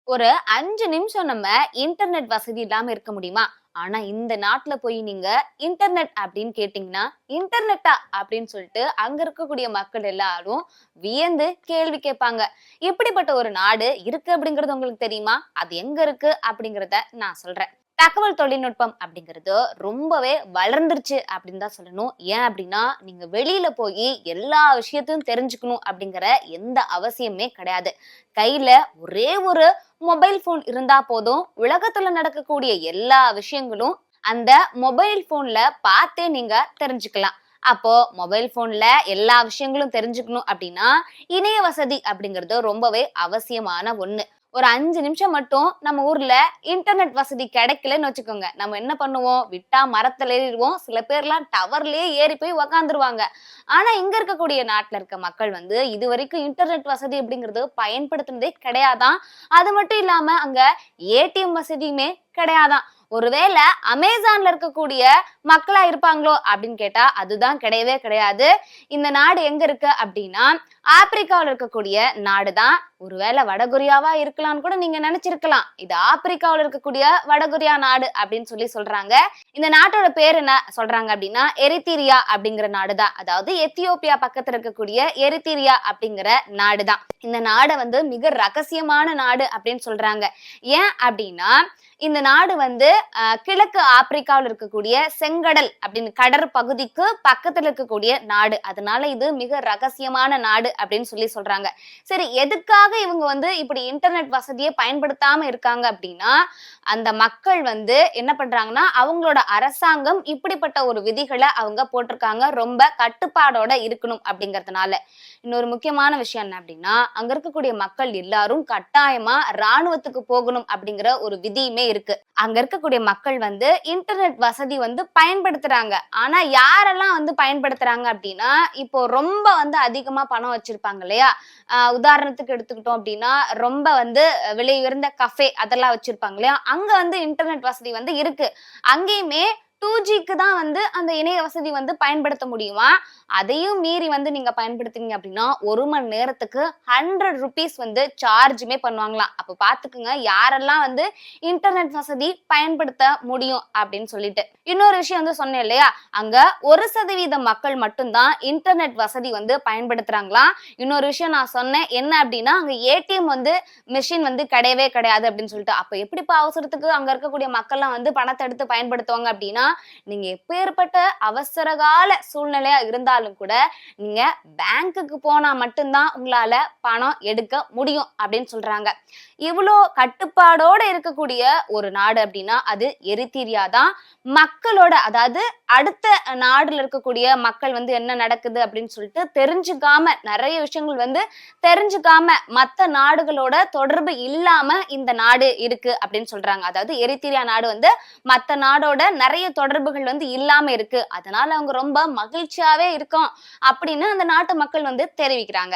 ஒரு 5 நிமிஷம் நம்ம இன்டர்நெட் வசதி இல்லாம இருக்க முடியுமா? ஆனா இந்த நாட்டுல போய் நீங்க இன்டர்நெட் அப்படின்னு கேட்டீங்கன்னா, இன்டர்நெட்டா அப்படின்னு சொல்லிட்டு அங்க இருக்கக்கூடிய மக்கள் எல்லாரும் வியந்து கேள்வி கேட்பாங்க. இப்படிப்பட்ட ஒரு நாடு இருக்கு அப்படிங்கிறது உங்களுக்கு தெரியுமா? அது எங்க இருக்கு அப்படிங்கிறத நான் சொல்றேன். தகவல் தொழில்நுட்பம் அப்படிங்கிறது ரொம்பவே வளர்ந்துருச்சு அப்படின்னு தான் சொல்லணும். ஏன் அப்படின்னா, நீங்க வெளியில போய் எல்லா விஷயத்தையும் தெரிஞ்சுக்கணும் அப்படிங்கிற எந்த அவசியமே கிடையாது. கையில ஒரே ஒரு மொபைல் போன் இருந்தா போதும், உலகத்துல நடக்கக்கூடிய எல்லா விஷயங்களும் அந்த மொபைல் போன்ல பார்த்தே நீங்க தெரிஞ்சுக்கலாம். அப்போ மொபைல் போன்ல எல்லா விஷயங்களும் தெரிஞ்சுக்கணும் அப்படின்னா, இணைய வசதி அப்படிங்கிறது ரொம்பவே அவசியமான ஒண்ணு. ஒரு 5 நிமிஷம் மட்டும் நம்ம ஊர்ல இன்டர்நெட் வசதி கிடைக்கலன்னு வச்சுக்கோங்க. நம்ம என்ன பண்ணுவோம்? விட்டா மரத்துல ஏறிடுவோம். சில பேர்லாம் டவர்லயே ஏறி போய் உக்காந்துருவாங்க. ஆனா இங்க இருக்கக்கூடிய நாட்டுல இருக்க மக்கள் வந்து இதுவரைக்கும் இன்டர்நெட் வசதி அப்படிங்கிறது பயன்படுத்தினதே கிடையாதாம். அது மட்டும் இல்லாம அங்க ஏடிஎம் வசதியுமே கிடையாதாம். ஒருவேளை அமேசான்ல இருக்கக்கூடிய மக்களா இருப்பாங்களோ அப்படின்னு கேட்டா அதுதான் கிடையவே கிடையாது. இந்த நாடு எங்க இருக்கு அப்படின்னா ஆப்பிரிக்காவில் இருக்கக்கூடிய நாடுதான். ஒருவேளை வடகொரியாவா இருக்கலாம்னு கூட நீங்க நினைச்சிருக்கலாம். இது ஆப்பிரிக்காவில் இருக்கக்கூடிய வடகொரியா நாடு அப்படின்னு சொல்றாங்க. இந்த நாட்டோட பேர் என்ன சொல்றாங்க அப்படின்னா எரித்திரியா அப்படிங்கிற நாடுதான். அதாவது எத்தியோப்பியா பக்கத்துல இருக்கக்கூடிய எரித்திரியா அப்படிங்கிற நாடுதான். இந்த நாடை வந்து மிக ரகசியமான நாடு அப்படின்னு சொல்றாங்க. ஏன் அப்படின்னா இந்த நாடு வந்து கிழக்கு ஆப்பிரிக்காவில் இருக்கக்கூடிய செங்கடல் அப்படின்னு கடற்பகுதிக்கு பக்கத்துல இருக்கக்கூடிய நாடு. அதனால இது மிக ரகசியமான நாடு அப்படின்னு சொல்றாங்க. சரி, எதுக்காக இவங்க வந்து இப்படி இன்டர்நெட் வசதியை பயன்படுத்தாம இருக்காங்க அப்படின்னா, அந்த மக்கள் வந்து என்ன பண்றாங்கன்னா அவங்களோட அரசாங்கம் இப்படிப்பட்ட ஒரு விதிகளை அவங்க போட்டிருக்காங்க, ரொம்ப கட்டுப்பாடோட இருக்கணும் அப்படிங்கறதுனால. இன்னொரு முக்கியமான விஷயம் என்ன அப்படின்னா, அங்க இருக்கக்கூடிய மக்கள் எல்லாரும் கட்டாயமா ராணுவத்துக்கு போகணும் அப்படிங்கிற ஒரு விதியுமே இருக்கு. அங்க இருக்கக்கூடிய மக்கள் வந்து இன்டர்நெட் வசதி வந்து பயன்படுத்துறாங்க. ஆனா யாரெல்லாம் வந்து பயன்படுத்துறாங்க அப்படின்னா, இப்போ ரொம்ப வந்து அதிகமா பணம் வச்சிருப்பாங்க இல்லையா? உதாரணத்துக்கு எடுத்துக்கிட்டோம் அப்படின்னா, ரொம்ப வந்து விலை உயர்ந்த கஃபே அதெல்லாம் வச்சிருப்பாங்க இல்லையா? அங்க வந்து இன்டர்நெட் வசதி வந்து இருக்கு. அங்கேயுமே 2Gக்கு தான் வந்து அந்த இணைய வசதி வந்து பயன்படுத்த முடியுமா? அதையும் மீறி வந்து நீங்க பயன்படுத்துறீங்க அப்படின்னா 1 மணி நேரத்துக்கு 100 rupees வந்து சார்ஜுமே பண்ணுவாங்களாம். அப்ப பாத்துக்குங்க யாரெல்லாம் வந்து இன்டர்நெட் வசதி பயன்படுத்த முடியும் அப்படின்னு சொல்லிட்டு. இன்னொரு விஷயம் வந்து சொன்னேன் இல்லையா, அங்க 1% மக்கள் மட்டும்தான் இன்டர்நெட் வசதி வந்து பயன்படுத்துறாங்களாம். இன்னொரு விஷயம் நான் சொன்னேன் என்ன அப்படின்னா, அங்க ஏடிஎம் வந்து மிஷின் வந்து கிடையவே கிடையாது அப்படின்னு சொல்லிட்டு. அப்ப எப்படிப்பா அவசரத்துக்கு அங்க இருக்கக்கூடிய மக்கள்லாம் வந்து பணத்தை எடுத்து பயன்படுத்துவாங்க அப்படின்னா, நீங்க எப்பேற்பட்ட அவசர கால சூழ்நிலையா இருந்தாலும் கூட நீங்க பேங்க்குக்கு போனா மட்டும்தான் உங்களால பணம் எடுக்க முடியும் அப்படின்னு சொல்றாங்க. இவ்வளோ கட்டுப்பாடோட இருக்கக்கூடிய ஒரு நாடு அப்படின்னா அது எரித்திரியா தான். மக்களோட அதாவது அடுத்த நாடுல இருக்கக்கூடிய மக்கள் வந்து என்ன நடக்குது அப்படின்னு சொல்லிட்டு தெரிஞ்சுக்காம, நிறைய விஷயங்கள் வந்து தெரிஞ்சுக்காம, மத்த நாடுகளோட தொடர்பு இல்லாம இந்த நாடு இருக்கு அப்படின்னு சொல்றாங்க. அதாவது எரித்திரியா நாடு வந்து மத்த நாடோட நிறைய தொடர்புகள் வந்து இல்லாம இருக்கு. அதனால அவங்க ரொம்ப மகிழ்ச்சியாவே இருக்கும் அப்படின்னு அந்த நாட்டு மக்கள் வந்து தெரிவிக்கிறாங்க.